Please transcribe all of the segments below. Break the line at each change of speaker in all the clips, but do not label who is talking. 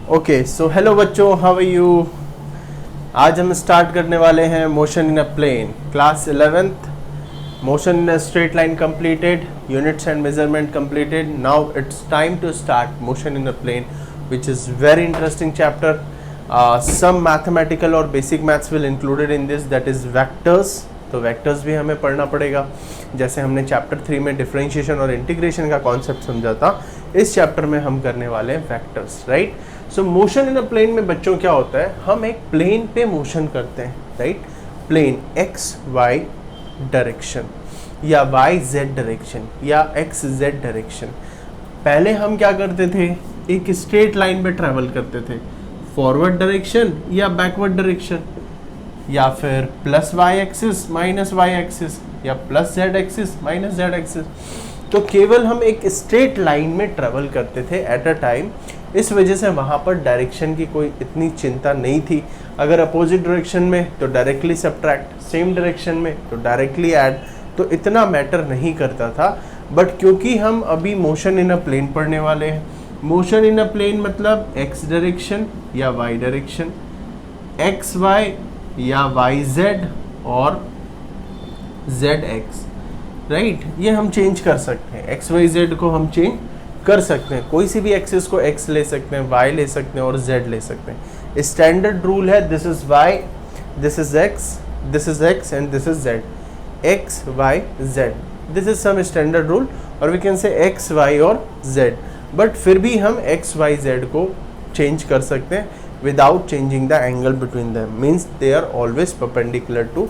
Okay so hello बच्चों, how are you. आज हम स्टार्ट करने वाले हैं motion in a plane, class 11th, motion in a straight line completed, units and measurement completed. Now it's time to start motion in a plane, which is very interesting chapter. Some mathematical or basic maths will included in this, that is vectors. तो vectors भी हमें पढ़ना पड़ेगा, जैसे हमने chapter 3 में differentiation और integration का कॉन्सेप्ट समझा था, इस चैप्टर में हम करने वाले हैं vectors, right. So motion in a plane में बच्चों क्या होता है, हम एक प्लेन पे मोशन करते हैं, right. Plane X Y direction या वाई जेड डायरेक्शन या एक्स जेड डायरेक्शन। पहले हम क्या करते थे, एक स्ट्रेट लाइन पे ट्रैवल करते थे, फॉरवर्ड डायरेक्शन या बैकवर्ड डायरेक्शन, या फिर plus y axis minus y axis या plus z axis minus z axis. तो केवल हम एक स्ट्रेट लाइन में ट्रेवल करते थे एट अ टाइम, इस वजह से वहाँ पर डायरेक्शन की कोई इतनी चिंता नहीं थी। अगर अपोजिट डायरेक्शन में तो डायरेक्टली सब्ट्रैक्ट, सेम डायरेक्शन में तो डायरेक्टली ऐड, तो इतना मैटर नहीं करता था। बट क्योंकि हम अभी मोशन इन अ प्लेन पढ़ने वाले हैं, मोशन इन अ प्लेन मतलब एक्स डायरेक्शन या वाई डायरेक्शन, एक्स वाई या वाई जेड और जेड एक्स, राइट। ये हम चेंज कर सकते हैं, एक्स वाई जेड को हम चेंज कर सकते हैं, कोई सी भी एक्सिस को एक्स ले सकते हैं, वाई ले सकते हैं और जेड ले सकते हैं। स्टैंडर्ड रूल है, this is y, this is x and this is z, x Y z, this is some standard rule, और we can say x y और जेड। बट फिर भी हम एक्स वाई जेड को चेंज कर सकते हैं without changing the angle between them, means they are always perpendicular to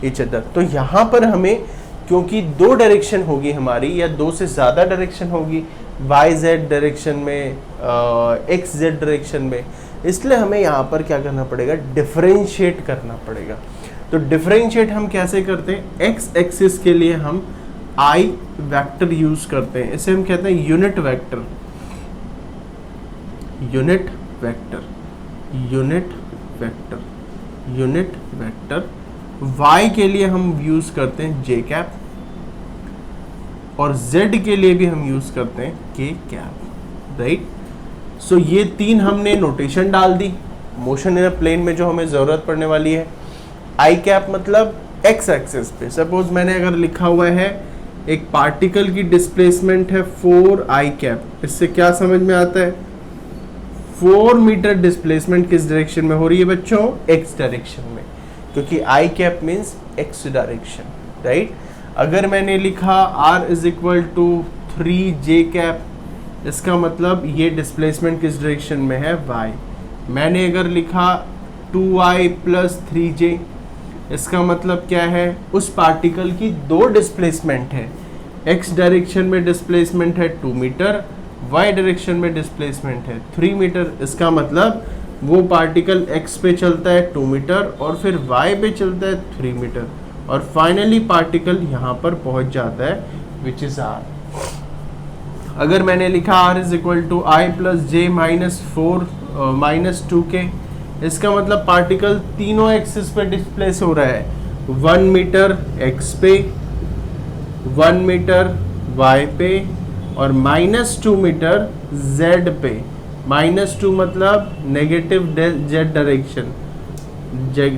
each other। तो यहाँ पर हमें, क्योंकि दो डायरेक्शन होगी हमारी या दो से ज़्यादा डायरेक्शन होगी वाई जेड डायरेक्शन में, एक्स जेड डायरेक्शन में, इसलिए हमें यहाँ पर क्या करना पड़ेगा, डिफरेंशिएट करना पड़ेगा। तो डिफरेंशिएट हम कैसे करते हैं, एक्स एक्सिस के लिए हम आई वेक्टर यूज करते हैं, इसे हम कहते हैं unit vector, unit vector, unit vector, unit vector. y के लिए हम यूज करते हैं जे कैप और z के लिए भी हम यूज करते हैं के कैप, राइट। सो ये तीन हमने नोटेशन डाल दी मोशन इन अ प्लेन में जो हमें जरूरत पड़ने वाली है। आई कैप मतलब x एक्सिस पे, सपोज मैंने अगर लिखा हुआ है एक पार्टिकल की डिस्प्लेसमेंट है 4i कैप, इससे क्या समझ में आता है, 4 मीटर डिस्प्लेसमेंट किस डायरेक्शन में हो रही है बच्चों, एक्स डायरेक्शन में, क्योंकि i cap means x direction, right. अगर मैंने लिखा r is equal to 3j cap, इसका मतलब ये डिस्प्लेसमेंट किस डायरेक्शन में है, y। मैंने अगर लिखा 2i प्लस 3j, इसका मतलब क्या है, उस पार्टिकल की दो डिस्प्लेसमेंट है, x डायरेक्शन में डिस्प्लेसमेंट है 2 मीटर, y डायरेक्शन में डिस्प्लेसमेंट है 3 मीटर। इसका मतलब वो पार्टिकल x पे चलता है 2 मीटर और फिर y पे चलता है 3 मीटर, और फाइनली पार्टिकल यहाँ पर पहुँच जाता है विच इज r। अगर मैंने लिखा r is equal to I plus J minus 2k, इसका मतलब पार्टिकल तीनों एक्सिस पे डिस्प्लेस हो रहा है, 1 मीटर x पे, 1 मीटर y पे और -2 मीटर z पे। -2 मतलब negative z direction,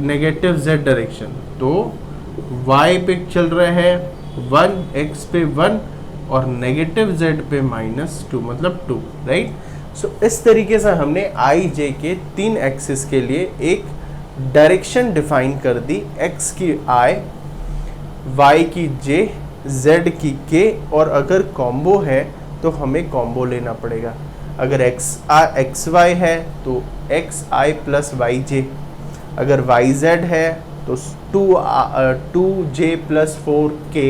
negative z direction, तो y पे चल रहा है 1, x पे 1 और नेगेटिव z पे -2 मतलब 2, राइट। सो इस तरीके से हमने i j के तीन एक्सिस के लिए एक डायरेक्शन डिफाइन कर दी, x की i, y की j, z की k, और अगर कॉम्बो है तो हमें कॉम्बो लेना पड़ेगा। अगर एक्स वाई है तो एक्स आई प्लस वाई जे, अगर वाई जेड है तो 2j प्लस 4k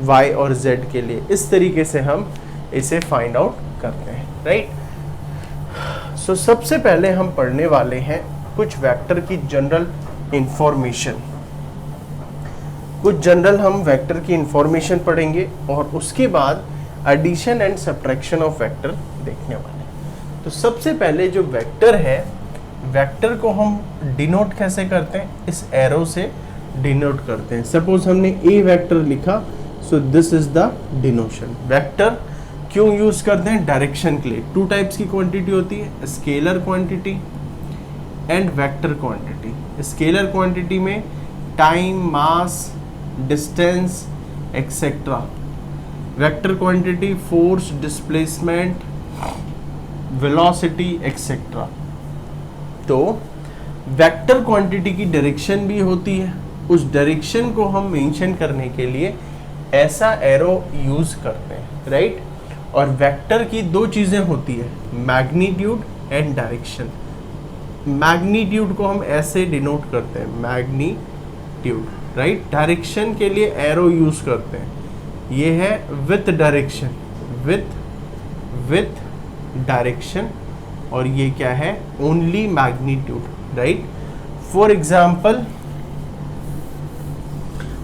वाई और जेड के लिए। इस तरीके से हम इसे फाइंड आउट करते हैं, राइट। सो सबसे पहले हम पढ़ने वाले हैं कुछ वेक्टर की जनरल इंफॉर्मेशन, कुछ जनरल हम वेक्टर की इंफॉर्मेशन पढ़ेंगे और उसके बाद addition and subtraction of vector देखने वाले हैं। तो सबसे पहले जो वेक्टर है, वेक्टर को हम डिनोट कैसे करते हैं, इस एरो से डिनोट करते हैं। सपोज हमने ए वेक्टर लिखा, सो दिस इज द डिनोशन। वेक्टर क्यों यूज करते हैं? डायरेक्शन के लिए। टू टाइप्स की क्वांटिटी होती है, scalar quantity and vector quantity. Scalar quantity में time, mass, distance etcetera. Vector quantity force, displacement, velocity etcetera. तो वेक्टर क्वांटिटी की डायरेक्शन भी होती है, उस डायरेक्शन को हम मेंशन करने के लिए ऐसा एरो यूज करते हैं, राइट। और वेक्टर की दो चीजें होती है, मैग्नीट्यूड एंड डायरेक्शन। मैग्नीट्यूड को हम ऐसे डिनोट करते हैं, मैग्नीट्यूड, राइट। डायरेक्शन के लिए एरो यूज करते हैं, ये है विथ डायरेक्शन, विथ डायरेक्शन, और ये क्या है? Only magnitude, right. For example,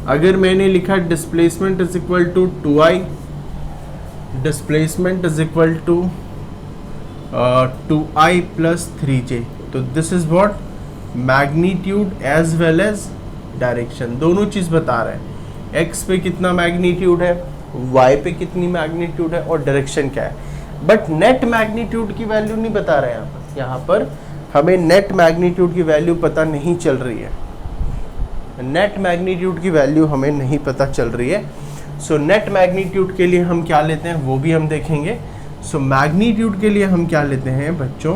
अगर मैंने लिखा displacement is equal to 2i, displacement is equal to 2i plus 3j, तो this is what? Magnitude as well as direction, दोनों चीज बता रहे हैं। x पे कितना मैग्नीट्यूड है, y पे कितनी मैग्नीट्यूड है, और डायरेक्शन क्या है। बट नेट मैग्नीट्यूड की वैल्यू नहीं बता रहे यहाँ पर हमें नेट मैग्नीट्यूड की वैल्यू पता नहीं चल रही है। नेट मैग्नीट्यूड की वैल्यू हमें नहीं पता चल रही है। सो नेट मैग्नीट्यूड के लिए हम क्या लेते हैं वो भी हम देखेंगे। सो मैग्नीट्यूड के लिए हम क्या लेते हैं बच्चों?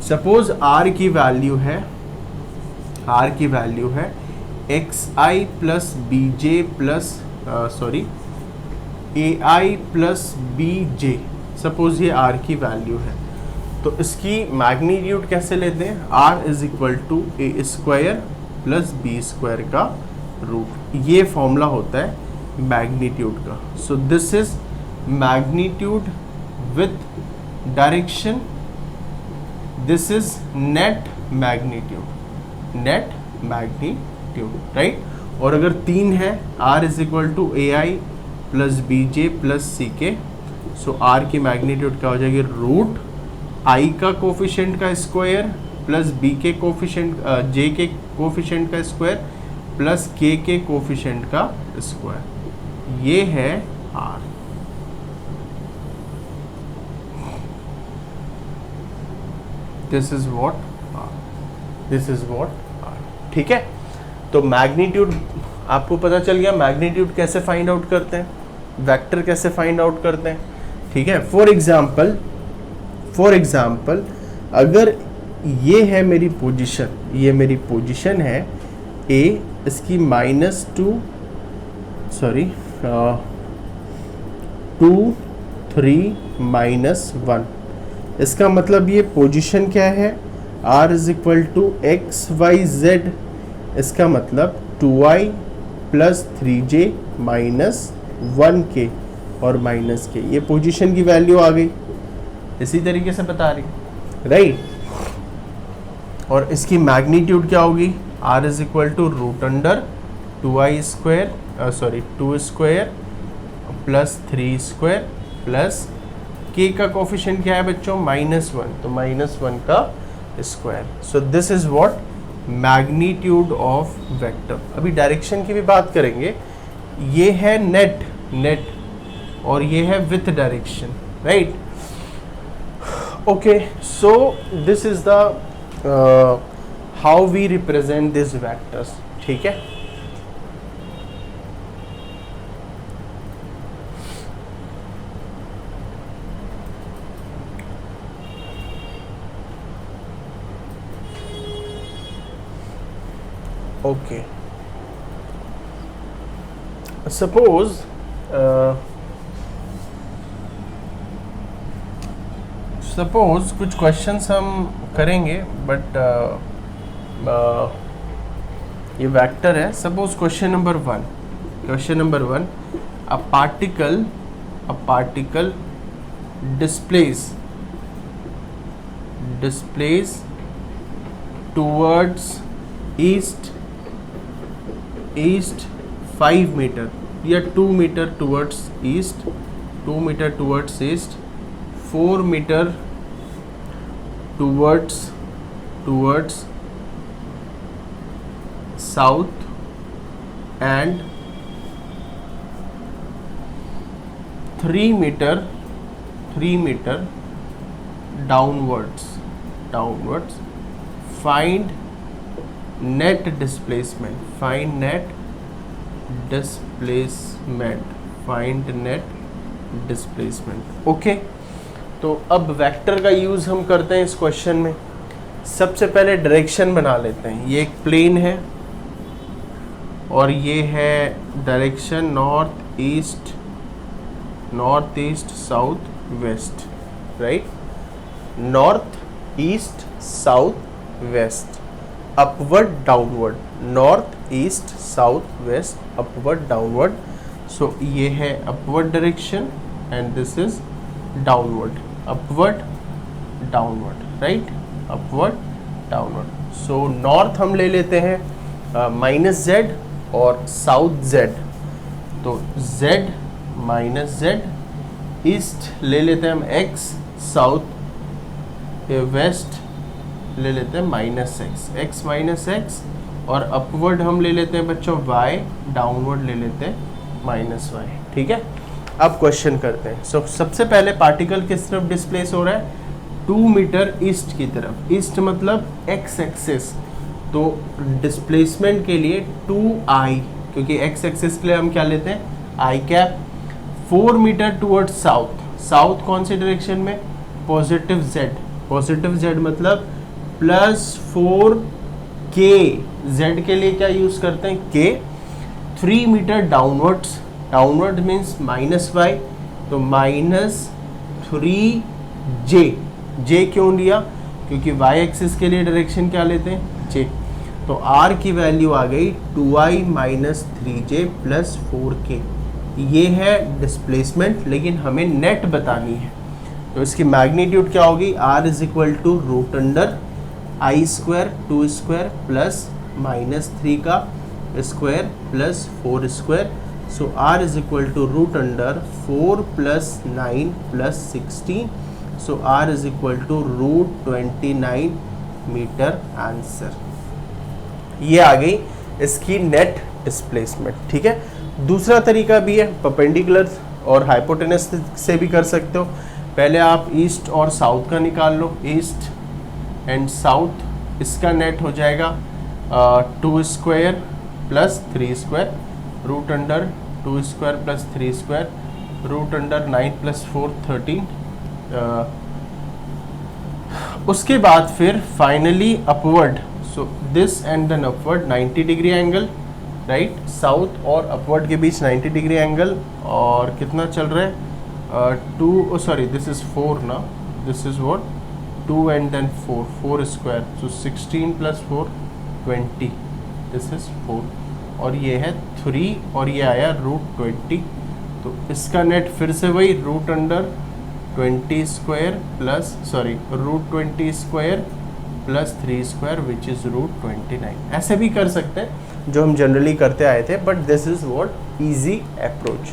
सपोज r की वैल्यू है xi plus bj plus ai plus bj। Suppose ये r की वैल्यू है, तो इसकी मैग्नीट्यूड कैसे लेते हैं? r is equal to A square plus B square का रूट, ये फॉर्मूला होता है मैग्नीट्यूड का। So this is magnitude with direction, this is net magnitude, right. और अगर 3 है, r is equal to A I plus B J plus सी के, सो r की मैग्नीट्यूड क्या हो जाएगी? रूट i का कोफिशिएंट का स्क्वायर प्लस b के कोफिशिएंट, j के कोफिशिएंट का स्क्वायर प्लस k के कोफिशिएंट का स्क्वायर, ये है r। This is what r, ठीक है। तो मैग्नीट्यूड आपको पता चल गया, मैग्नीट्यूड कैसे फाइंड आउट करते हैं, वेक्टर कैसे फाइंड आउट करते हैं, ठीक है। फॉर एग्जाम्पल अगर ये है मेरी पोजीशन, ये मेरी पोजीशन है a, इसकी -2 3 -1, इसका मतलब ये पोजीशन क्या है? r is equal to X Y Z, इसका मतलब 2i plus 3j minus 1k और माइनस k, ये पोजीशन की वैल्यू आ गई, इसी तरीके से बता रही, राइट। और इसकी मैग्नीट्यूड क्या होगी? r is equal to root under 2 square plus 3 square plus k का कोफिशिएंट क्या है बच्चों? -1, तो -1 का square. So this is what? Magnitude of vector. अभी डायरेक्शन की भी बात करेंगे, ये है नेट और ये है with direction, right. Okay, so this is the how we represent this vectors, ठीक है। ओके, सपोज कुछ क्वेश्चंस हम करेंगे, बट ये वेक्टर है। Suppose question number 1, a particle displays towards east 5 meter या 2 meter towards east, 2 meter towards east, 4 meter towards south and 3 metre downwards find net displacement. Okay, तो अब वेक्टर का use हम करते हैं इस क्वेश्चन में। सबसे पहले डायरेक्शन बना लेते हैं। ये एक प्लेन है और ये है direction north east south west, right. North east south west, upward downward, north east south west, upward downward. So ये है upward direction and this is downward, upward downward, right, upward downward. So north हम ले लेते हैं -z और south z, तो z -z, east ले लेते हैं हम x, साउथ वेस्ट ले लेते हैं -x, x, और अपवर्ड हम ले लेते हैं बच्चों y, डाउनवर्ड ले लेते हैं -y, ठीक है। अब क्वेश्चन करते हैं। सो सबसे पहले पार्टिकल किस तरफ डिस्प्लेस हो रहा है? 2 मीटर ईस्ट की तरफ। ईस्ट मतलब x एक्सिस, तो डिस्प्लेसमेंट के लिए 2i, क्योंकि x एक्सिस के लिए हम क्या लेते हैं? i cap. 4 metre towards south, south कौन सी डायरेक्शन में? पॉजिटिव z मतलब +4k, z के लिए क्या यूज करते हैं? k। 3 metre downwards, downward means -y, तो -3j, j क्यों लिया? क्योंकि y एक्सिस के लिए डायरेक्शन क्या लेते हैं? j। तो r की वैल्यू आ गई 2i - 3j + 4k। ये है डिस्प्लेसमेंट, लेकिन हमें नेट बतानी है, तो इसकी मैग्नीट्यूड क्या होगी? r = √i² 2² प्लस -3 का स्क्वायर प्लस 4²। सो r = √4 + 9 + 16, सो r = √29 मीटर आंसर। ये आ गई इसकी नेट डिस्प्लेसमेंट, ठीक है। दूसरा तरीका भी है, परपेंडिकुलर और हाइपोटेनस से भी कर सकते हो। पहले आप ईस्ट और साउथ का निकाल लो, ईस्ट एंड साउथ, इसका नेट हो जाएगा 2² + 3² √2² + 3² √9 + 4 13। उसके बाद फिर finally upward, so this and then upward 90 degree angle, right. South और अपवर्ड के बीच 90 डिग्री एंगल, और कितना चल रहा है? 2, सॉरी दिस इज 4 ना, this is what 2 and then 4 square, so 16 + 4 20, this is 4, और ये है 3 और ये आया √20। तो इसका नेट फिर से वही √20² + 3² विच इज √29। ऐसे भी कर सकते हैं जो हम जनरली करते आए थे, but this is what easy approach,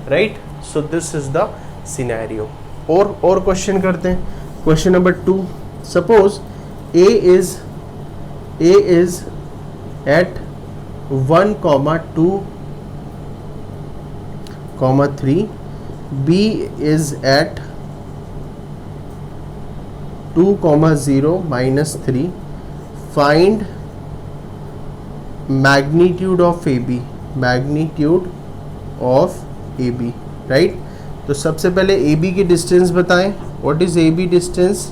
right. So this is the scenario. और क्वेश्चन करते हैं। Question number 2, suppose A is at 1, 2, 3, B is at 2, 0, -3, find magnitude of AB, right. तो सबसे पहले AB की डिस्टेंस बताएं। What is AB distance?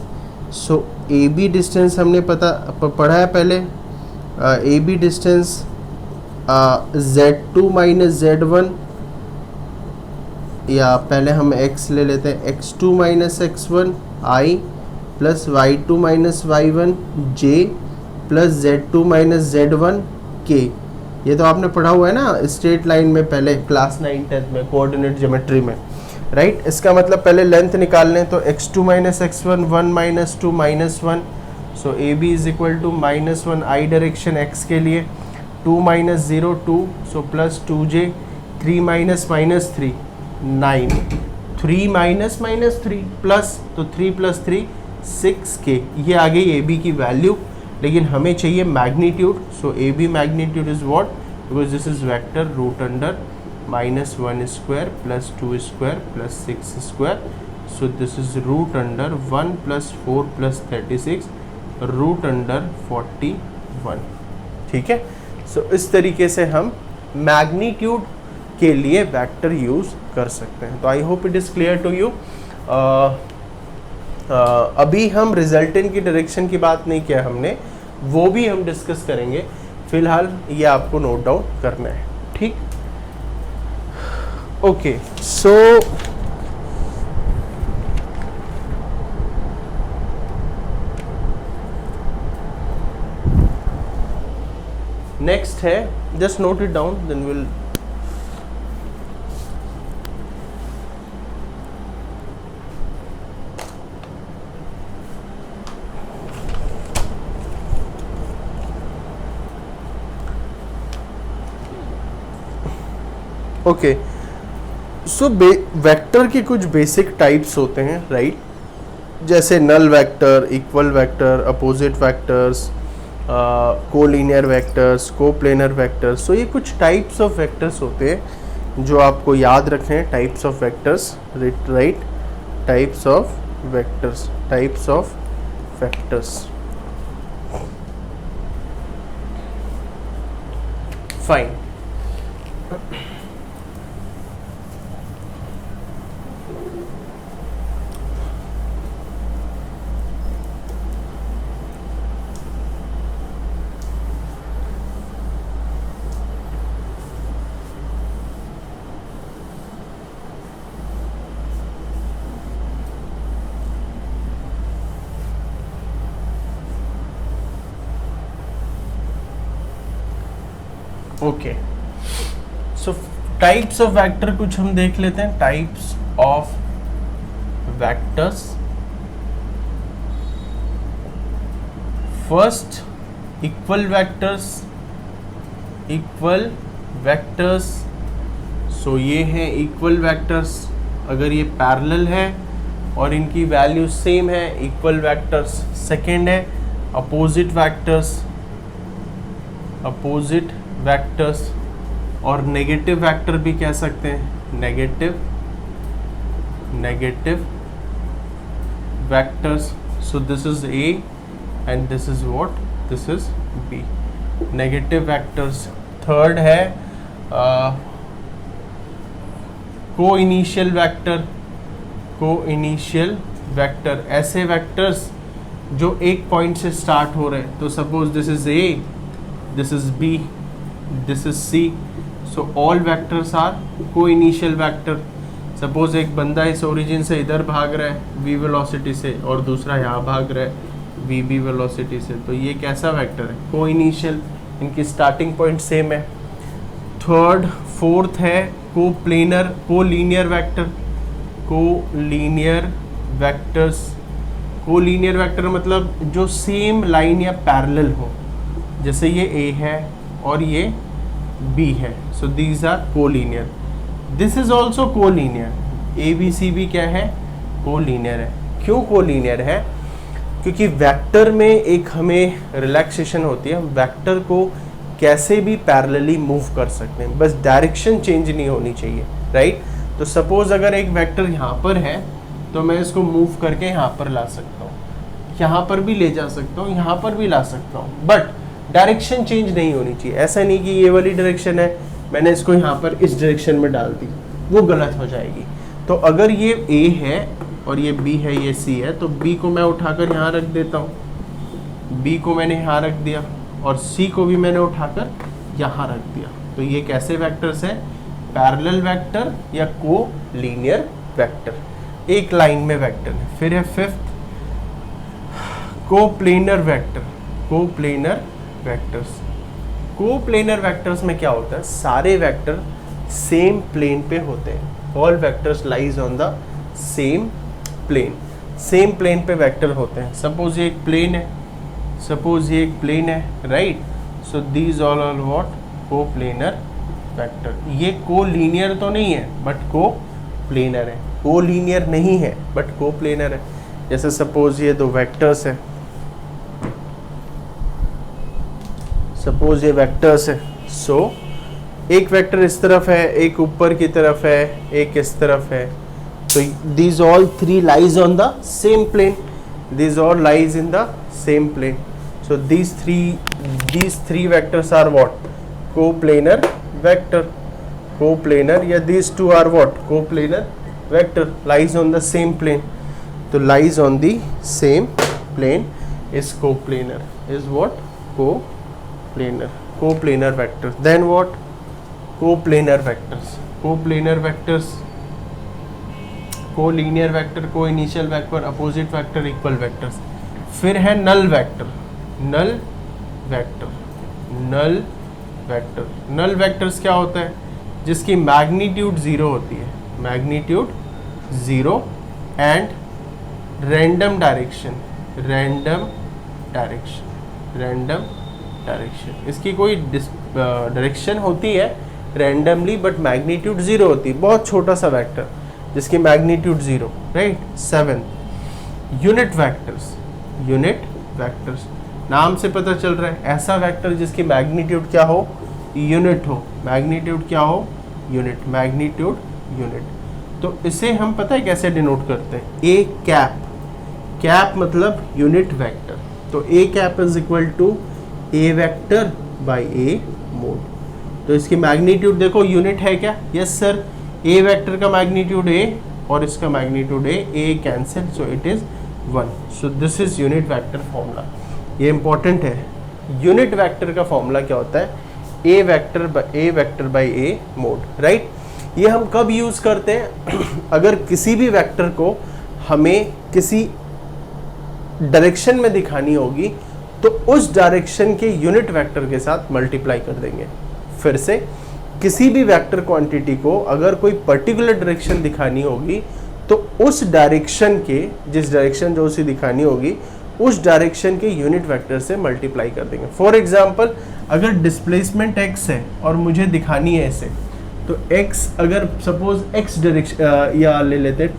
So AB distance हमने पढ़ा है पहले। AB डिस्टेंस Z2 - Z1, या पहले हम x ले लेते हैं, x2 - x1 i + y2 - y1 j + z2 - z1 k। ये तो आपने पढ़ा हुआ है ना स्ट्रेट लाइन में, पहले क्लास 9 10 में कोऑर्डिनेट ज्योमेट्री में, राइट। इसका मतलब पहले लेंथ निकाल लें, तो x2 - x1 1 - 2 -1, so AB = -1 i direction x के लिए, 2 - 0 2, सो +2j, 3 - -3 9, 3 - -3 प्लस, तो 3 + 3 6k। ये आ गई AB की वैल्यू, लेकिन हमें चाहिए magnitude. So AB magnitude is what? Because this is vector -1 square plus 2 square plus 6 square. So this is root under 1 plus 4 plus 36 root under 41. ठीक है. सो इस तरीके से हम मैग्नीट्यूड के लिए वेक्टर यूज कर सकते हैं. तो I hope it is clear to you. अभी हम रिजल्टेंट की डायरेक्शन की बात नहीं किया हमने, वो भी हम डिस्कस करेंगे. फिलहाल ये आपको नोट डाउन करना है. ठीक. ओके. सो नेक्स्ट है, just note it down then will. Okay. So vector के कुछ बेसिक टाइप्स होते हैं, राइट. जैसे null vector, equal vector, opposite vectors, collinear vectors, coplanar vectors. So ये कुछ टाइप्स ऑफ वेक्टर्स होते हैं जो आपको याद रखने हैं. Types of vectors, right. Types of vectors, types of vectors. Fine. Okay. So types of vector कुछ हम देख लेते हैं. Types of vectors. First, equal vectors. Equal vectors. So ये हैं इक्वल वेक्टर्स. अगर ये पैरेलल है और इनकी वैल्यू सेम है, इक्वल वेक्टर्स. सेकेंड है अपोजिट वेक्टर्स. Opposite vectors. और नेगेटिव वेक्टर भी कह सकते हैं. Negative vectors. So this is A and this is what, this is B. Negative vectors. Third है coinitial vector. Coinitial vector ऐसे vectors जो एक पॉइंट से स्टार्ट हो रहे हैं. तो suppose this is A, this is B, this is C. So all vectors are co-initial vector. Suppose एक बंदा इस ओरिजिन से इधर भाग रहा है v वेलोसिटी से और दूसरा यहाँ भाग रहा है vb वेलोसिटी से, तो ये कैसा वेक्टर है? को-इनिशियल. इनकी स्टार्टिंग पॉइंट सेम है. फोर्थ है को-प्लेनर, को-लीनियर वेक्टर. को-लीनियर वेक्टर्स. को-लीनियर वेक्टर मतलब जो सेम लाइन या पैरेलल हो. जैसे ये A है और ये B है. So these are collinear. This is also collinear. A B C भी क्या है? कोलिनियर है. क्यों कोलिनियर है? क्योंकि वेक्टर में एक हमें रिलैक्सेशन होती है. हम वेक्टर को कैसे भी पैरेलली मूव कर सकते हैं, बस डायरेक्शन चेंज नहीं होनी चाहिए, राइट. तो सपोज अगर एक वेक्टर यहाँ पर है तो मैं इसको मूव करके यहाँ पर ला सकता हूँ, यहाँ पर भी ले जा सकता हूँ, यहाँ पर भी ला सकता हूँ, बट डायरेक्शन चेंज नहीं होनी चाहिए. ऐसा नहीं कि ये वाली डायरेक्शन है, मैंने इसको यहाँ पर इस डायरेक्शन में डाल दी, वो गलत हो जाएगी. तो अगर ये A है और ये B है, ये C है, तो B को मैं उठाकर यहाँ रख देता हूँ. B को मैंने यहाँ रख दिया और C को भी मैंने उठाकर यहाँ रख दिया. तो ये कैसे वेक्टर्स हैं? पैरेलल वेक्टर या को लीनियर वेक्टर. एक लाइन में वेक्टर है. फिर है fifth coplanar vector. Coplanar vectors. Coplanar vectors में क्या होता है? सारे वेक्टर सेम प्लेन पे होते हैं. All vectors lies on the same plane. Same plane पे वेक्टर होते हैं. सपोज ये एक प्लेन है, सपोज ये एक प्लेन है, right. So these all are what? Coplanar vector. ये कोलिनियर तो नहीं है बट कोप्लेनर है. कोलिनियर नहीं है बट कोप्लेनर है. जैसे सपोज ये दो वेक्टर्स है, सपोज ये वेक्टर्स है. सो एक वेक्टर इस तरफ है, एक ऊपर की तरफ है, एक इस तरफ है, तो these all three lies on the same plane, these all lies in the same plane, so these three vectors are what? Coplanar vector, coplanar, या these two are what? Coplanar vector, lies on the same plane, तो lies on the same plane is coplanar, is what? Coplanar vectors. Then what? Coplanar vectors, coplanar vectors, collinear vector, coinitial vector, opposite vector, equal vectors. फिर है null vector. Null vector, null vector, null vectors क्या होता है? जिसकी magnitude zero होती है, magnitude zero and random direction, random direction, random direction. इसकी कोई डायरेक्शन होती है रैंडमली बट मैग्नीट्यूड जीरो होती है. बहुत छोटा सा वेक्टर जिसकी magnitude zero, right. 7 unit vectors. Unit vectors, नाम से पता चल रहा है ऐसा वेक्टर जिसकी मैग्नीट्यूड क्या हो? यूनिट हो. मैग्नीट्यूड क्या हो? यूनिट. Magnitude unit. तो इसे हम पता है कैसे डिनोट करते हैं? A cap. कैप मतलब यूनिट वेक्टर. तो A cap is equal to A vector by A mode. तो इसकी मैग्नीट्यूड देखो यूनिट है क्या? Yes sir. ए वेक्टर का मैग्नीट्यूड ए और इसका magnitude A cancel, so it is 1. So this is unit vector formula. ये इंपॉर्टेंट है. यूनिट वेक्टर का फॉर्मूला क्या होता है? A vector by A mode, right. ये हम कब यूज करते हैं? अगर किसी भी वेक्टर को हमें किसी डायरेक्शन में दिखानी होगी तो उस डायरेक्शन के यूनिट वेक्टर के साथ मल्टीप्लाई कर देंगे. फिर से, किसी भी वेक्टर क्वांटिटी को अगर कोई पर्टिकुलर डायरेक्शन दिखानी होगी तो उस डायरेक्शन के, जिस डायरेक्शन जो उसे दिखानी होगी, उस डायरेक्शन के यूनिट वेक्टर से मल्टीप्लाई कर देंगे. फॉर एग्जांपल, अगर डिस्प्लेसमेंट x है और मुझे दिखानी है ऐसे, तो x अगर सपोज x डायरेक्शन या ले लेते हैं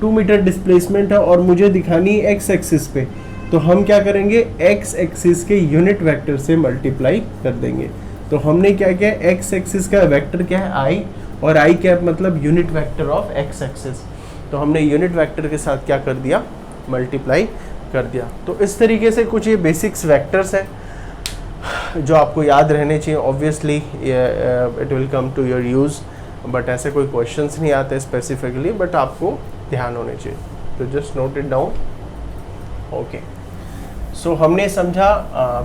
2 मीटर डिस्प्लेसमेंट है और मुझे दिखानी है x एक्सिस पे, तो हम क्या करेंगे? x एक्सिस के यूनिट वेक्टर से मल्टीप्लाई कर देंगे. तो हमने क्या किया? x एक्सिस का वेक्टर क्या है? i, और i कैप मतलब unit vector of x axis. तो हमने यूनिट वेक्टर के साथ क्या कर दिया? मल्टीप्लाई कर दिया. तो इस तरीके से कुछ ये बेसिक्स वेक्टर्स हैं जो आपको याद रहने चाहिए. Obviously it will come to your use, but ऐसे कोई क्वेश्चंस नहीं आते स्पेसिफिकली, बट आपको ध्यान होने चाहिए. तो just note it down. Okay, so हमने समझा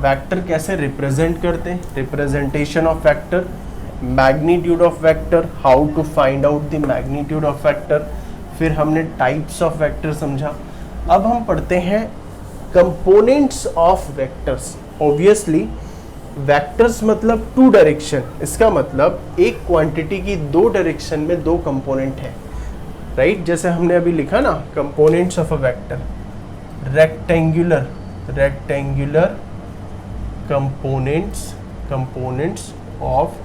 वेक्टर कैसे रिप्रेजेंट करते हैं, representation of vector, magnitude of vector, how to find out the magnitude of vector. फिर हमने टाइप्स ऑफ वेक्टर समझा. अब हम पढ़ते हैं components of vectors. Obviously vectors मतलब 2 डायरेक्शन. इसका मतलब एक क्वांटिटी की 2 डायरेक्शन में 2 कंपोनेंट है, राइट. जैसे हमने अभी लिखा ना, components of a vector, rectangular components of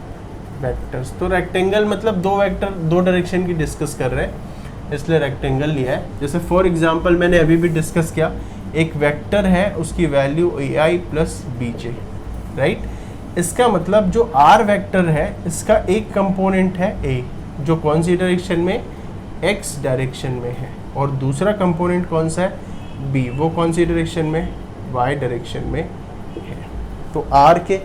vectors. तो रेक्टेंगल मतलब 2 वेक्टर 2 डायरेक्शन की डिस्कस कर रहे हैं, इसलिए रेक्टेंगल लिया है. जैसे फॉर एग्जांपल मैंने अभी भी डिस्कस किया, एक वेक्टर है, उसकी value ai plus bj, right. इसका मतलब जो r वेक्टर है इसका एक कंपोनेंट है a, जो कौन सी डायरेक्शन में? x डायरेक्शन में है. और दूसरा कंपोनेंट कौन सा है? b, वो कौन सी डायरेक्शन में? y डायरेक्शन में है. तो r के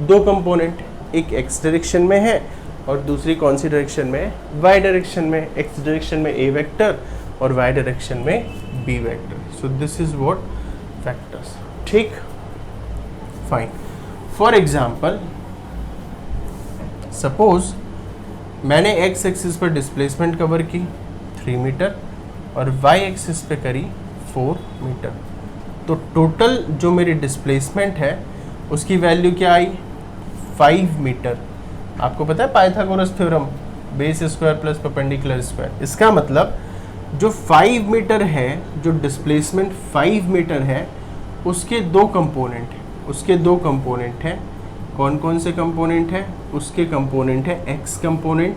2 कंपोनेंट, एक x डायरेक्शन में है और दूसरी कौन सी डायरेक्शन में? y डायरेक्शन में. x डायरेक्शन में a वेक्टर और y डायरेक्शन में b vector. So this is what vectors. ठीक, फाइन. फॉर एग्जांपल, सपोज मैंने x एक्सिस पर डिस्प्लेसमेंट कवर की 3 मीटर और y एक्सिस पे करी 4 मीटर. तो टोटल जो मेरी डिस्प्लेसमेंट है उसकी वैल्यू क्या आई? 5 मीटर. आपको पता है Pythagoras theorem, base square plus perpendicular square. इसका मतलब जो 5 मीटर है, जो डिस्प्लेसमेंट 5 मीटर है, उसके 2 कंपोनेंट हैं. उसके 2 कंपोनेंट हैं. कौन कौन से कंपोनेंट हैं? उसके कंपोनेंट है x कंपोनेंट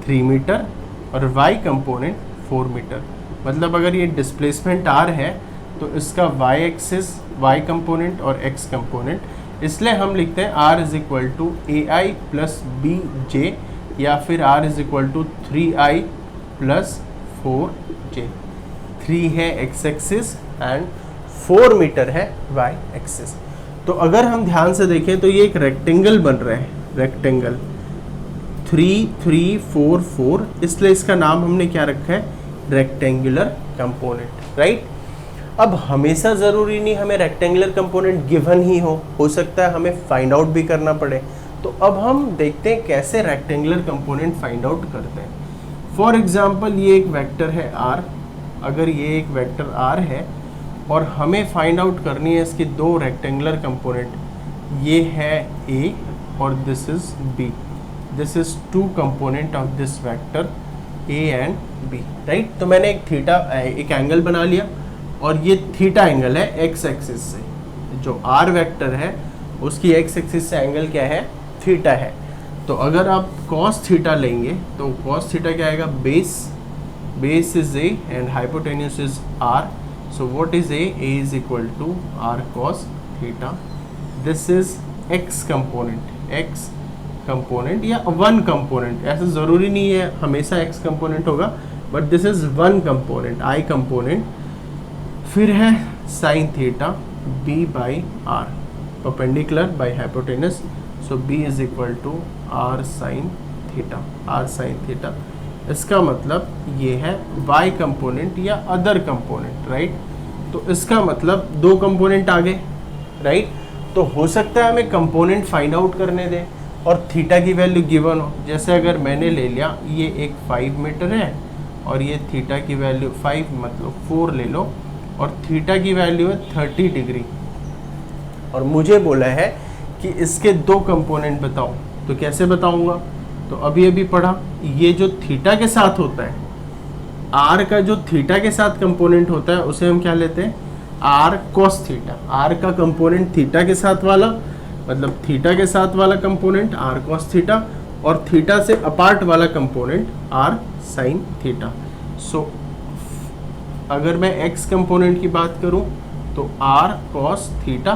3 मीटर और y कंपोनेंट 4 मीटर. मतलब अगर ये डिस्प्लेसमेंट r है तो इसका y एक्सिस, y कंपोनेंट और x कंपोनेंट इसलिए हम लिखते हैं R is equal to A I plus B J, या फिर R is equal to 3i plus 4j। 3 है एक्स एक्सिस एंड 4 मीटर है वाई एक्सिस। तो अगर हम ध्यान से देखें तो ये एक रेक्टेंगल बन रहा है, रेक्टेंगल 3 3 4 4, इसलिए इसका नाम हमने क्या रखा है, रेक्टेंगुलर कंपोनेंट, राइट। अब हमेशा ज़रूरी नहीं हमें रेक्टेंगुलर कंपोनेंट गिवन ही हो सकता है हमें फाइंड आउट भी करना पड़े। तो अब हम देखते हैं कैसे रेक्टेंगुलर कंपोनेंट फाइंड आउट करते हैं। फॉर एग्जांपल ये एक वेक्टर है r, अगर ये एक वेक्टर r है और हमें फाइंड आउट करनी है इसकी दो रेक्टेंगुलर कंपोनेंट, ये है a और this is b, this is two component of this vector a and b, right. तो मैंने एक थीटा, एक एंगल बना लिया और ये थीटा एंगल है एक्स एक्सिस से, जो r वेक्टर है उसकी एक्स एक्सिस से एंगल क्या है, थीटा है। तो अगर आप cos थीटा लेंगे तो cos थीटा क्या आएगा, base is a and hypotenuse is r। So what is a is equal to r cos theta. This is x component या वन कंपोनेंट, ऐसा ज़रूरी नहीं है हमेशा x कंपोनेंट होगा, but this is one component, i component. फिर है sine theta b by r, perpendicular by hypotenuse, so b is equal to r sine theta. इसका मतलब ये है y कंपोनेंट या अदर कंपोनेंट, राइट। तो इसका मतलब दो कंपोनेंट आ गए, राइट। तो हो सकता है हमें कंपोनेंट फाइंड आउट करने दें और थीटा की वैल्यू गिवन हो। जैसे अगर मैंने ले लिया ये एक 5 मीटर है और ये थीटा की वैल्यू 5 मतलब 4 ले लो और थीटा की वैल्यू है 30 डिग्री, और मुझे बोला है कि इसके दो कंपोनेंट बताओ। तो कैसे बताऊंगा, तो अभी पढ़ा, ये जो थीटा के साथ होता है, r का जो थीटा के साथ कंपोनेंट होता है उसे हम क्या लेते हैं, r cos थीटा। r का कंपोनेंट थीटा के साथ वाला, मतलब थीटा के साथ वाला कंपोनेंट r cos थीटा, और थीटा से अपार्ट वाला कंपोनेंट r sin थीटा। सो अगर मैं x कंपोनेंट की बात करूं तो r cos theta,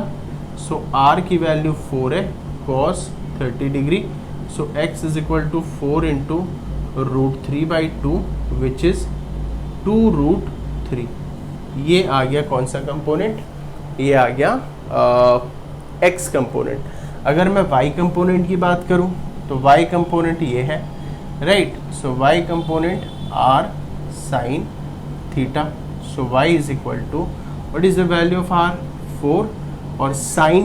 so r की वैल्यू 4 है, cos 30 degree, so x is equal to 4 into √3/2 which is 2√3। ये आ गया कौन सा कंपोनेंट, ये आ गया x कंपोनेंट। अगर मैं y कंपोनेंट की बात करूं तो y कंपोनेंट ये है, right. So y component r sin theta, so y is equal to what is the value of r, 4, और sin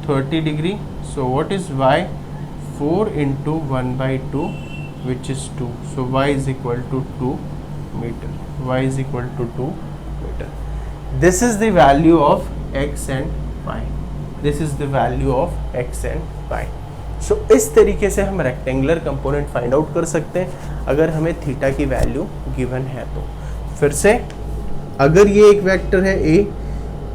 30 degree, so what is y, 4 into 1/2 which is 2, so y is equal to 2 metre, y is equal to 2 metre. This is the value of x and y, this is the value of x and y। सो इस तरीके से हम rectangular component find out कर सकते हैं अगर हमें थीटा की वैल्यू गिवन है तो। फिर से, अगर ये एक वेक्टर है a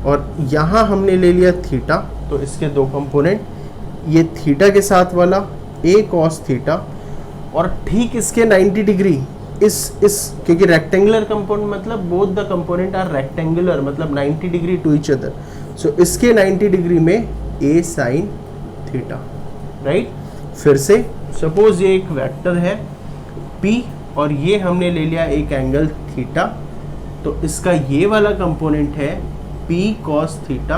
और यहाँ हमने ले लिया थीटा, तो इसके दो कंपोनेंट, ये थीटा के साथ वाला a cos थीटा और ठीक इसके 90 डिग्री इस क्योंकि रेक्टेंगुलर कंपोनेंट मतलब both the component are rectangular, मतलब 90 degree to each other, so इसके 90 डिग्री में a sin थीटा, राइट। फिर से सपोज ये एक वेक्टर है p और ये हमने ले लिया एक एंगल थीटा, तो इसका ये वाला कंपोनेंट है p cos थीटा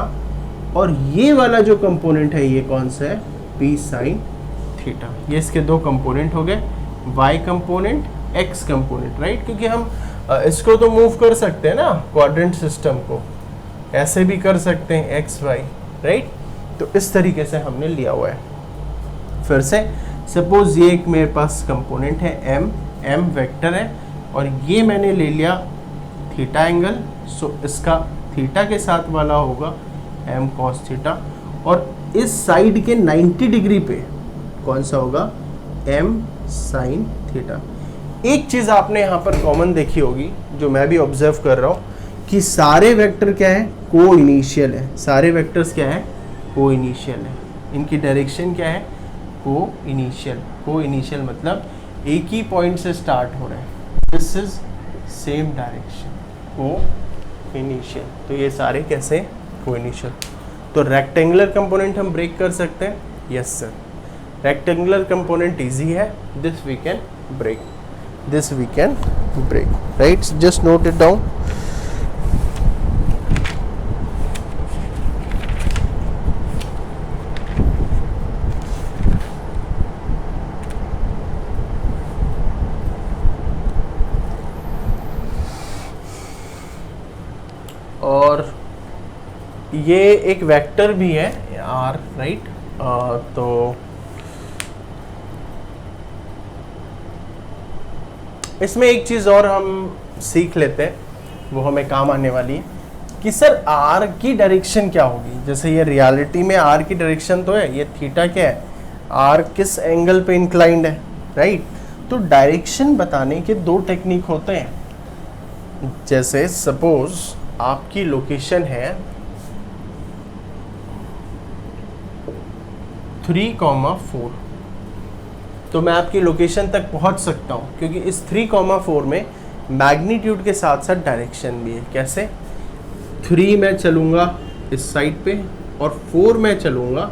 और ये वाला जो कंपोनेंट है ये कौन सा है, p sin थीटा। ये इसके दो कंपोनेंट हो गए, y component, x component, right. क्योंकि हम इसको तो मूव कर सकते हैं ना, क्वाड्रेंट सिस्टम को ऐसे भी कर सकते हैं x y, राइट। तो इस तरीके से हमने लिया हुआ है। फिर से सपोज ये एक मेरे पास कंपोनेंट है m वेक्टर है और ये मैंने ले लिया थीटा एंगल, सो इसका थीटा के साथ वाला होगा m cos थीटा और इस साइड के 90 डिग्री पे कौन सा होगा, m sin थीटा। एक चीज़ आपने यहाँ पर कॉमन देखी होगी जो मैं भी ऑब्जर्व कर रहा हूँ कि सारे वेक्टर क्या है, को इनिशियल है। सारे वेक्टर्स क्या है, को इनिशियल है। इनकी डायरेक्शन क्या है, को इनिशियल मतलब एक ही पॉइंट से स्टार्ट हो रहा है, दिस इज सेम डायरेक्शन, को इनिशियल, तो ये सारे कैसे कोइनिशियल। तो रेक्टेंगुलर कंपोनेंट हम ब्रेक कर सकते हैं, yes sir, rectangular component easy है, this we can break, this we can break, right, just note it down. और ये एक वेक्टर भी है r, राइट, तो इसमें एक चीज़ और हम सीख लेते हैं, वो हमें काम आने वाली है कि सर r की डायरेक्शन क्या होगी। जैसे ये रियलिटी में r की डायरेक्शन तो है, ये थीटा क्या है, r किस एंगल पे इंक्लाइंड है, राइट। तो डायरेक्शन बताने के दो टेक्निक होते हैं। जैसे सपोज आपकी लोकेशन है 3,4, तो मैं आपकी लोकेशन तक पहुंच सकता हूं क्योंकि इस 3,4 में मैग्नीट्यूड के साथ साथ डायरेक्शन भी है। कैसे, 3 मैं चलूंगा इस साइड पे और 4 मैं चलूंगा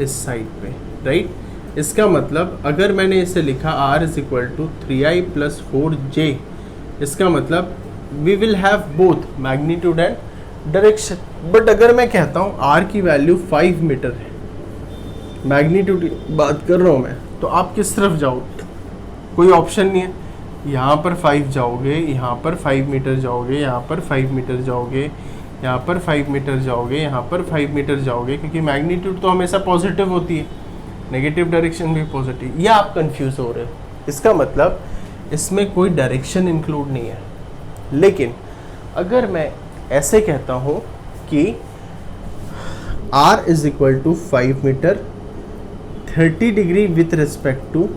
इस साइड पे, राइट। इसका मतलब अगर मैंने इसे लिखा r is equal to 3i + 4j, इसका मतलब we will have both magnitude and direction. But अगर मैं कहता हूँ r की वैल्यू 5 मीटर है, मैग्नीट्यूड की बात कर रहा हूँ मैं, तो आप किस तरफ जाओगे, कोई ऑप्शन नहीं है। यहाँ पर 5 जाओगे, यहाँ पर 5 मीटर जाओगे, यहाँ पर 5 मीटर जाओगे, यहाँ पर 5 मीटर जाओगे, यहाँ पर 5 मीटर जाओगे, क्योंकि मैग्नीट्यूड तो हमेशा पॉजिटिव होती है, नेगेटिव डायरेक्शन भी पॉजिटिव। या आप कंफ्यूज हो रहे हो, इसका मतलब इसमें कोई डायरेक्शन इंक्लूड नहीं है। लेकिन अगर मैं ऐसे कहता हूँ कि r is equal to 5 metre 30 degree with respect to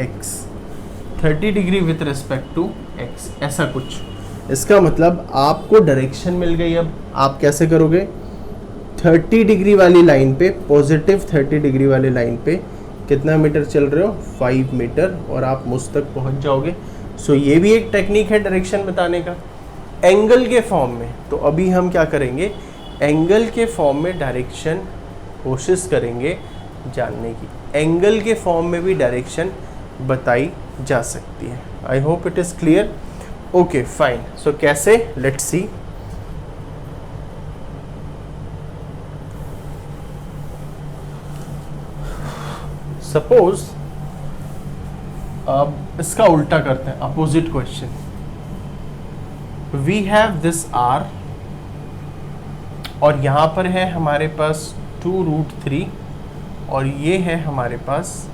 x, 30 degree with respect to x, ऐसा कुछ, इसका मतलब आपको डायरेक्शन मिल गई। अब आप कैसे करोगे, 30 डिग्री वाली लाइन पे, पॉजिटिव 30 डिग्री वाली लाइन पे कितना मीटर चल रहे हो, 5 मीटर, और आप मुझ तक पहुंच जाओगे। सो ये भी एक टेक्निक है डायरेक्शन बताने का एंगल के फॉर्म में। तो अभी हम क्या करेंगे, एंगल के फॉर्म में डायरेक्शन कोशिश करेंगे जानने की। एंगल के फॉर्म में भी डायरेक्शन बताई जा सकती है। I hope it is clear. Okay fine, so कैसे, लेट्स सी। सपोज अब इसका उल्टा करते हैं, opposite question. We have this r और यहाँ पर है हमारे पास 2√3 और ये है हमारे पास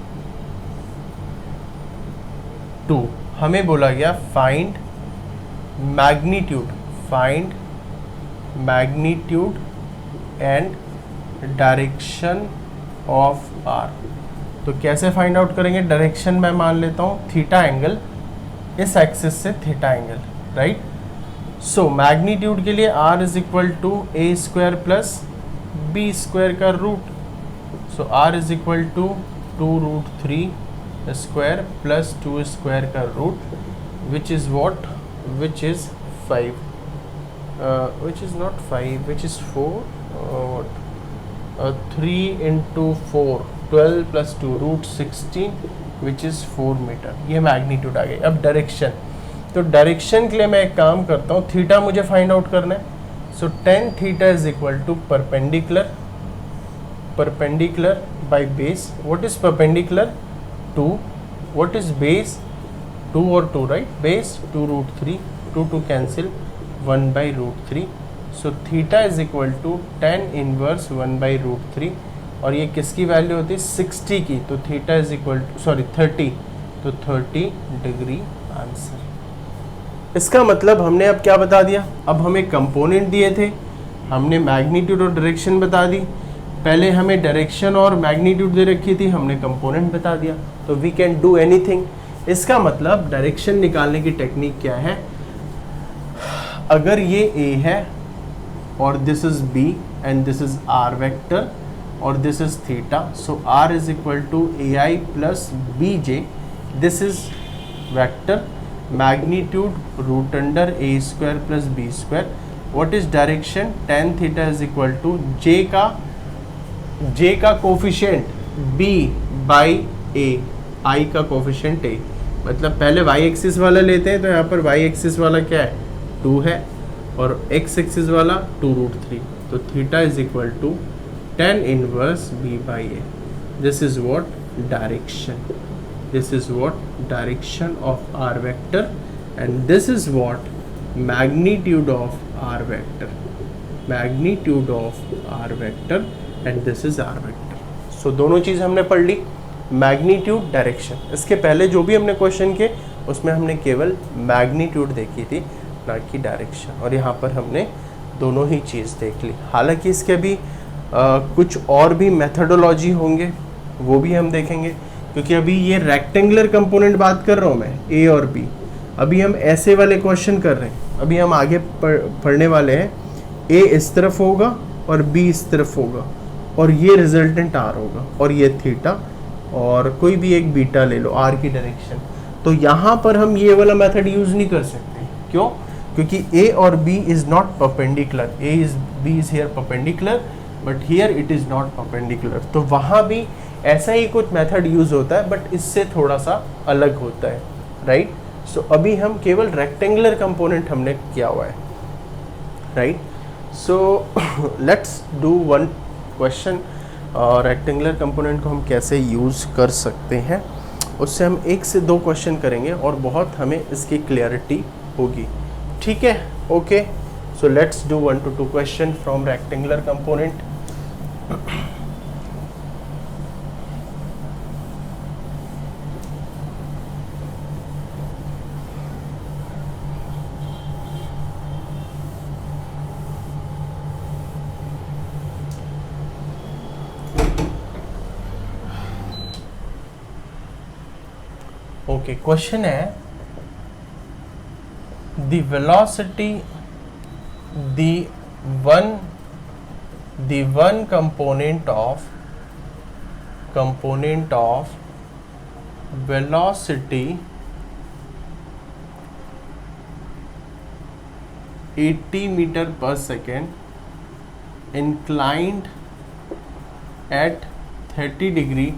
2। हमें बोला गया find magnitude and direction of r। तो कैसे फाइंड आउट करेंगे, डायरेक्शन मैं मान लेता हूँ थीटा एंगल, इस एक्सिस से theta angle, right. So magnitude के लिए r is equal to a² plus b² का root. So r is equal to 2√3 square plus 2² का root, which is what, which is 5, which is not 5, which is 4, 3 into 4 12 plus 2 √16 विच is 4 metre. ये magnitude आ गई। अब direction, तो direction के लिए मैं एक काम करता हूँ, थीटा मुझे फाइंड आउट करना है। So tan theta is equal to perpendicular by base. What is perpendicular, 2, what is base, 2 और 2, right, base 2√3, 2 cancel, 1/√3। So theta is equal to tan inverse 1/√3 और ये किसकी वैल्यू होती है, 60 की। तो थीटा इज इक्वल टू 30, तो 30 डिग्री आंसर। इसका मतलब हमने अब क्या बता दिया, अब हमें कंपोनेंट दिए थे, हमने मैग्नीट्यूड और डायरेक्शन बता दी। पहले हमें डायरेक्शन और मैग्नीट्यूड दे रखी थी, हमने कंपोनेंट बता दिया। तो वी कैन डू एनीथिंग। इसका मतलब डायरेक्शन निकालने की टेक्निक क्या है, अगर ये A है और this is B and this is R vector और this is theta, so R is equal to AI plus BJ, this is vector, magnitude √A² plus B², what is direction, tan theta is equal to J का coefficient B by A, I का coefficient A। मतलब पहले y axis वाला लेते हैं, तो यहाँ पर y एक्सिस वाला क्या है 2 है, और x एक्सिस वाला 2√3, तो theta is equal to tan inverse B by A। This is what direction, this is what direction of r vector, and this is what magnitude of r vector, magnitude of r vector, and this is r vector। so दोनों चीज़ हमने पढ़ ली, magnitude direction. इसके पहले जो भी हमने question किए उसमें हमने केवल मैग्नीट्यूड देखी थी, ना कि डायरेक्शन, और यहाँ पर हमने दोनों ही चीज़ देख ली। हालांकि इसके भी कुछ और भी मेथडोलॉजी होंगे, वो भी हम देखेंगे, क्योंकि अभी ये रेक्टेंगुलर कंपोनेंट बात कर रहा हूँ मैं, ए और बी। अभी हम ऐसे वाले क्वेश्चन कर रहे हैं, अभी हम आगे पढ़ने वाले हैं, ए इस तरफ होगा और बी इस तरफ होगा, और ये रिजल्टेंट आर होगा, और ये थीटा, और कोई भी एक बीटा ले लो आर की डायरेक्शन। तो यहाँ पर हम ये वाला मेथड यूज़ नहीं कर सकते। क्यों? क्योंकि ए और B is not perpendicular, B is here perpendicular, but here it is not perpendicular. तो वहाँ भी ऐसा ही कुछ मेथड यूज़ होता है, बट इससे थोड़ा सा अलग होता है, राइट। सो अभी हम केवल रेक्टेंगुलर कंपोनेंट हमने किया हुआ है, right. So let's do one question, rectangular component को हम कैसे यूज़ कर सकते हैं, उससे हम 1 से 2 क्वेश्चन करेंगे और बहुत हमें इसकी क्लियरिटी होगी, ठीक है। Okay, so let's do 1 to 2 question from rectangular component. Okay, question है the velocity, the one component of velocity 80 meter per second inclined at 30 degree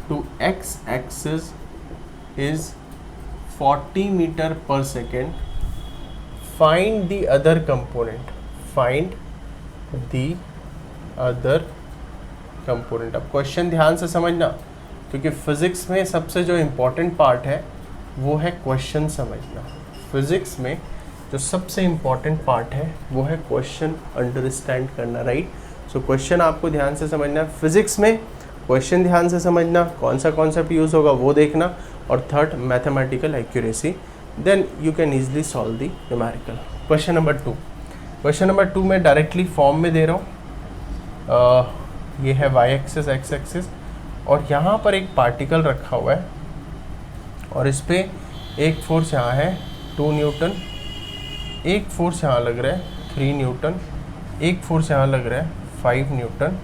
to x axis is 40 meter per second. Find the other component. Find the other component। अब question ध्यान से समझना, क्योंकि physics में सबसे जो important part है वो है क्वेश्चन समझना। फिजिक्स में जो सबसे इम्पोर्टेंट पार्ट है वो है क्वेश्चन अंडरस्टैंड करना, राइट। सो क्वेश्चन आपको ध्यान से समझना, फिजिक्स में क्वेश्चन ध्यान से समझना, कौन सा कॉन्सेप्ट यूज़ होगा वो देखना, और third mathematical accuracy, then you can easily solve the numerical. Question number 2, question number 2 मैं डायरेक्टली फॉर्म में दे रहा हूँ। ये है वाई एक्सिस, एक्स एक्सिस, और यहाँ पर एक पार्टिकल रखा हुआ है, और इस पर एक फोर्स यहाँ है 2 न्यूटन, एक फोर्स यहाँ लग रहा है 3 न्यूटन, एक फोर्स यहाँ लग रहा है 5 न्यूटन,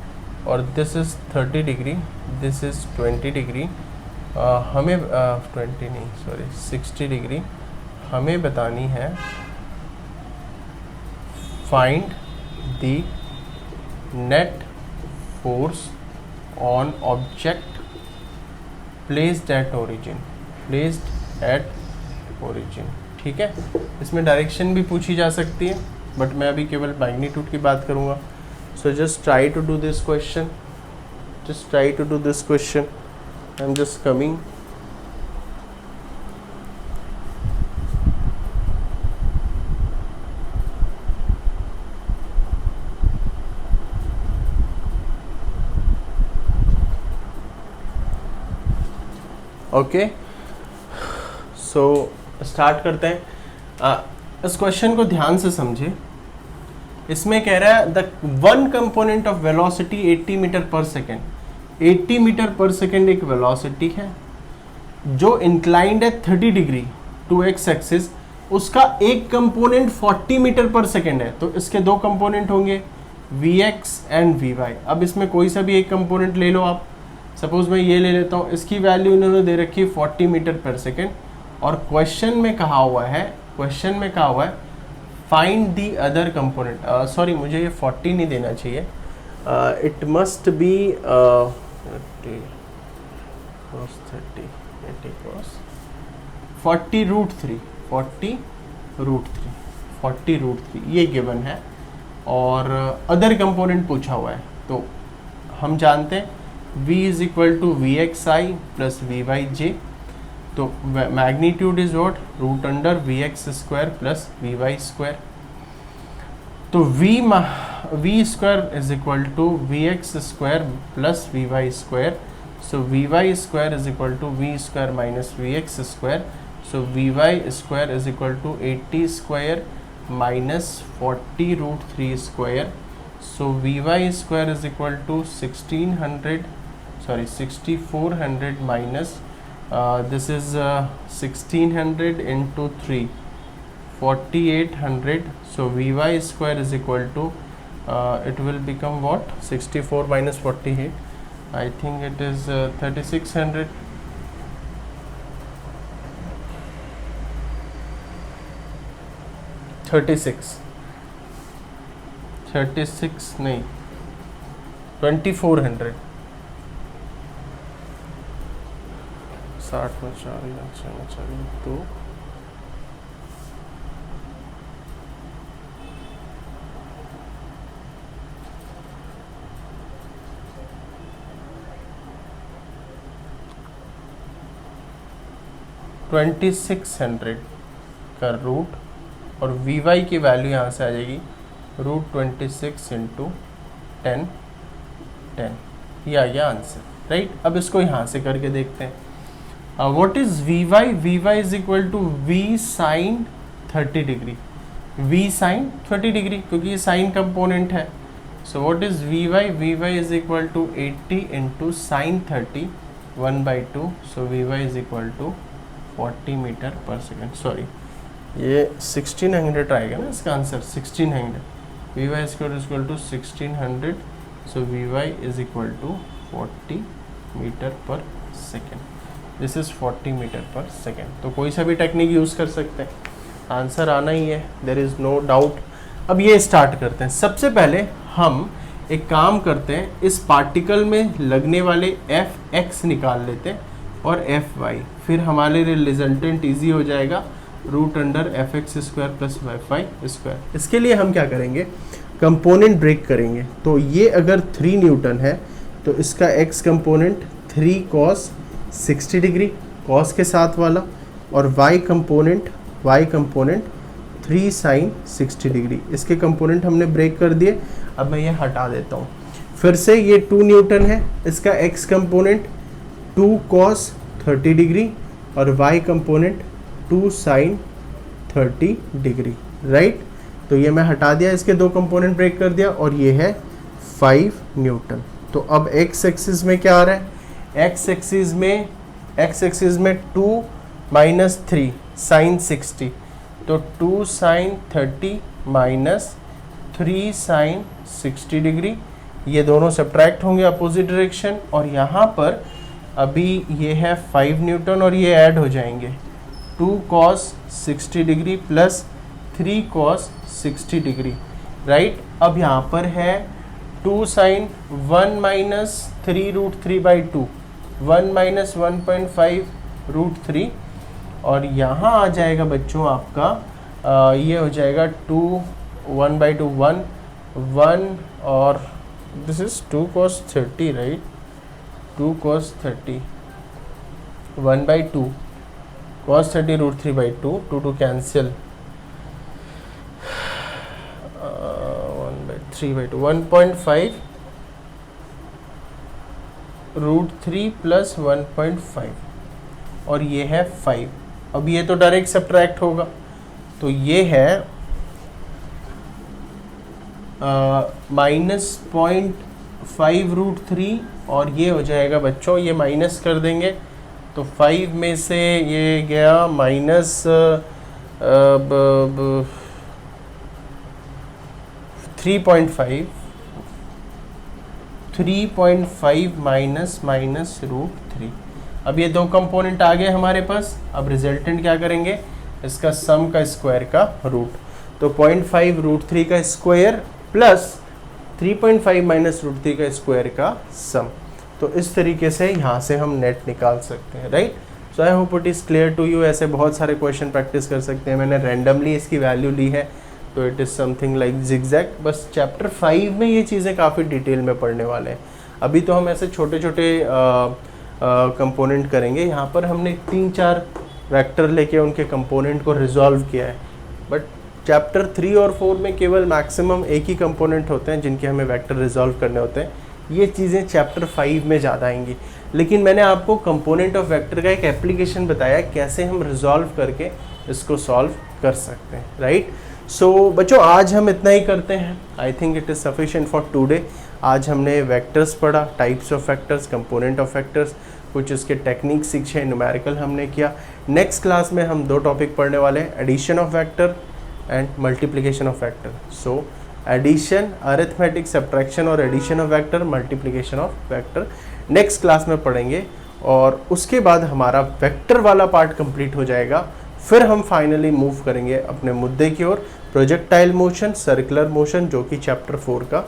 और this is 30 degree, this is 20 degree. हमें 20 नहीं, सॉरी 60 डिग्री हमें बतानी है। Find the net force on object placed at origin, placed at origin, ठीक है। इसमें डायरेक्शन भी पूछी जा सकती है, बट मैं अभी केवल मैग्नीट्यूड की बात करूँगा। So just try to do this question, just try to do this question. I'm just coming. Okay, so start करते हैं। इस क्वेश्चन को ध्यान से समझे। इसमें कह रहा है the one component of velocity 80 metre per second. 80 metre per second एक वेलोसिटी है जो इंक्लाइंड है 30 डिग्री टू एक्स एक्सिस, उसका एक कंपोनेंट 40 मीटर पर सेकेंड है, तो इसके दो कंपोनेंट होंगे Vx एंड Vy। अब इसमें कोई सा भी एक कंपोनेंट ले लो आप, सपोज मैं ये ले लेता हूँ, इसकी वैल्यू इन्होंने दे रखी है 40 मीटर पर सेकेंड, और क्वेश्चन में कहा हुआ है find the other component, sorry मुझे ये 40 नहीं देना चाहिए, it must be 40 root three, 40 root three ये गिवन है, और अदर कंपोनेंट पूछा हुआ है। तो हम जानते हैं v is equal to V X I plus V Y J, तो magnitude is what, root under V X square plus V Y square. तो v square is equal to V X square plus V Y square, so we Y square is equal to V square minus V X square, so we Y square is equal to 80 square minus 40 root three square, so we Y square is equal to 6400 minus this is 1600 into 3, 4800, so Vy square is equal to it will become what, 64 minus 48, I think it is 3600, 36 नहीं 2400, 60 में 4 तो 2600 का root, और we Y की value यहाँ से आ जाएगी root 26 into 10, ये आ गया आंसर, राइट। अब इसको यहाँ से करके देखते हैं। What is V Y, V Y is equal to V sine 30 degree, V sine 30 degree क्योंकि ये साइन कंपोनेंट है। So what is V Y is equal to 80 into sine 30 1/2, सो we Y is equal to 40 metre per second, sorry ये 1600 आएगा ना इसका answer, 1600, V Y is equal to 1600, so we Y is equal to 40 metre per second, this is 40 metre per second. तो कोई सा भी technique use कर सकते हैं, आंसर आना ही है, देयर इज़ नो डाउट। अब ये स्टार्ट करते हैं। सबसे पहले हम एक काम करते हैं, इस पार्टिकल में लगने वाले एफ एक्स निकाल लेते हैं और एफ वाई, फिर हमारे लिए रिजल्टेंट ईजी हो जाएगा, root under F X square plus F Y square. इसके लिए हम क्या करेंगे, कंपोनेंट ब्रेक करेंगे। तो ये अगर 3 न्यूटन है तो इसका x component 3 cos 60 degree cos के साथ वाला, और y कंपोनेंट 3 साइन 60 डिग्री, इसके कंपोनेंट हमने ब्रेक कर दिए। अब मैं ये हटा देता हूँ, फिर से ये 2 न्यूटन है, इसका x कंपोनेंट 2 कॉस 30 डिग्री और y component 2 sine 30 degree, right. तो ये मैं हटा दिया, इसके 2 कंपोनेंट ब्रेक कर दिया, और ये है 5 न्यूटन। तो अब x एक्सिस में क्या आ रहा है, x एक्सिस में 2 माइनस 3 साइन 60, तो 2 साइन 30 माइनस 3 साइन 60 डिग्री, ये दोनों सब्ट्रैक्ट होंगे अपोजिट डायरेक्शन, और यहाँ पर अभी ये है 5 न्यूटन और ये ऐड हो जाएंगे, 2 cos 60 degree plus 3 cos 60 degree, right. अब यहाँ पर है 2 sine 1 minus 3 root 3/2, 1 minus 1.5 root 3, और यहाँ आ जाएगा बच्चों आपका ये हो जाएगा 2 1/2 1 और this is 2 cos 30, right, 2 cos 30 1/2 cos 30 रूट 3/2, 2 कैंसिल 1/3/2 1.5 रूट 3 प्लस 1.5, और ये है 5। अब ये तो डायरेक्ट सब्ट्रैक्ट होगा, तो ये है -0.5 रूट 3, और ये हो जाएगा बच्चों, ये माइनस कर देंगे तो 5 में से ये गया माइनस 3.5 माइनस रूट 3। अब ये 2 कंपोनेंट आ गए हमारे पास। अब रिजल्टेंट क्या करेंगे, इसका सम का स्क्वायर का रूट। तो 0.5 √3 का स्क्वायर प्लस 3.5 माइनस √3 का स्क्वायर का सम। तो इस तरीके से यहाँ से हम नेट निकाल सकते हैं, right. So I hope it is clear to you. ऐसे बहुत सारे क्वेश्चन प्रैक्टिस कर सकते हैं। मैंने रैंडमली इसकी वैल्यू ली है, तो it is something like zigzag. बस चैप्टर 5 में ये चीज़ें काफ़ी डिटेल में पढ़ने वाले हैं। अभी तो हम ऐसे छोटे छोटे कंपोनेंट करेंगे। यहाँ पर हमने 3-4 वेक्टर लेके उनके कंपोनेंट को रिजॉल्व किया है, बट चैप्टर 3 और 4 में केवल मैक्सिमम एक ही कंपोनेंट होते हैं जिनके हमें वेक्टर रिजॉल्व करने होते हैं। ये चीज़ें चैप्टर 5 में ज़्यादा आएंगी, लेकिन मैंने आपको कंपोनेंट ऑफ वेक्टर का एक एप्लीकेशन बताया कैसे हम रिजॉल्व करके इसको सॉल्व कर सकते हैं, राइट। सो बच्चों आज हम इतना ही करते हैं। I think it is sufficient for today. आज हमने वेक्टर्स पढ़ा, types of vectors, component of vectors, कुछ इसके टेक्निक सीखे, न्यूमेरिकल हमने किया। नेक्स्ट क्लास में हम 2 टॉपिक पढ़ने वाले हैं, addition of vector and multiplication of vector. So addition, arithmetic, subtraction और addition of vector, multiplication of vector next class में पढ़ेंगे, और उसके बाद हमारा वेक्टर वाला पार्ट कंप्लीट हो जाएगा। फिर हम फाइनली मूव करेंगे अपने मुद्दे की ओर, प्रोजेक्टाइल मोशन, सर्कुलर मोशन, जो कि चैप्टर 4 का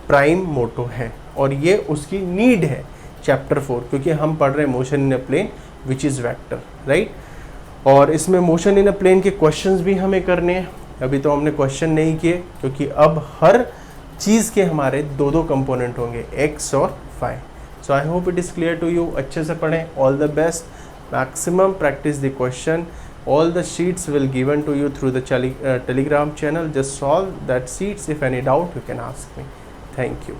प्राइम मोटो है, और ये उसकी नीड है चैप्टर 4, क्योंकि हम पढ़ रहे हैं motion in a plane which is vector, right. और इसमें मोशन इन अ प्लेन के क्वेश्चंस भी हमें करने हैं। अभी तो हमने क्वेश्चन नहीं किए, क्योंकि अब हर चीज़ के हमारे 2-2 कंपोनेंट होंगे, x और y। So I hope it is clear to you. अच्छे से पढ़ें। All the best. Maximum practice the question. All the sheets will given to you through the Telegram channel. Just solve that sheets. If any doubt, you can ask me. Thank you.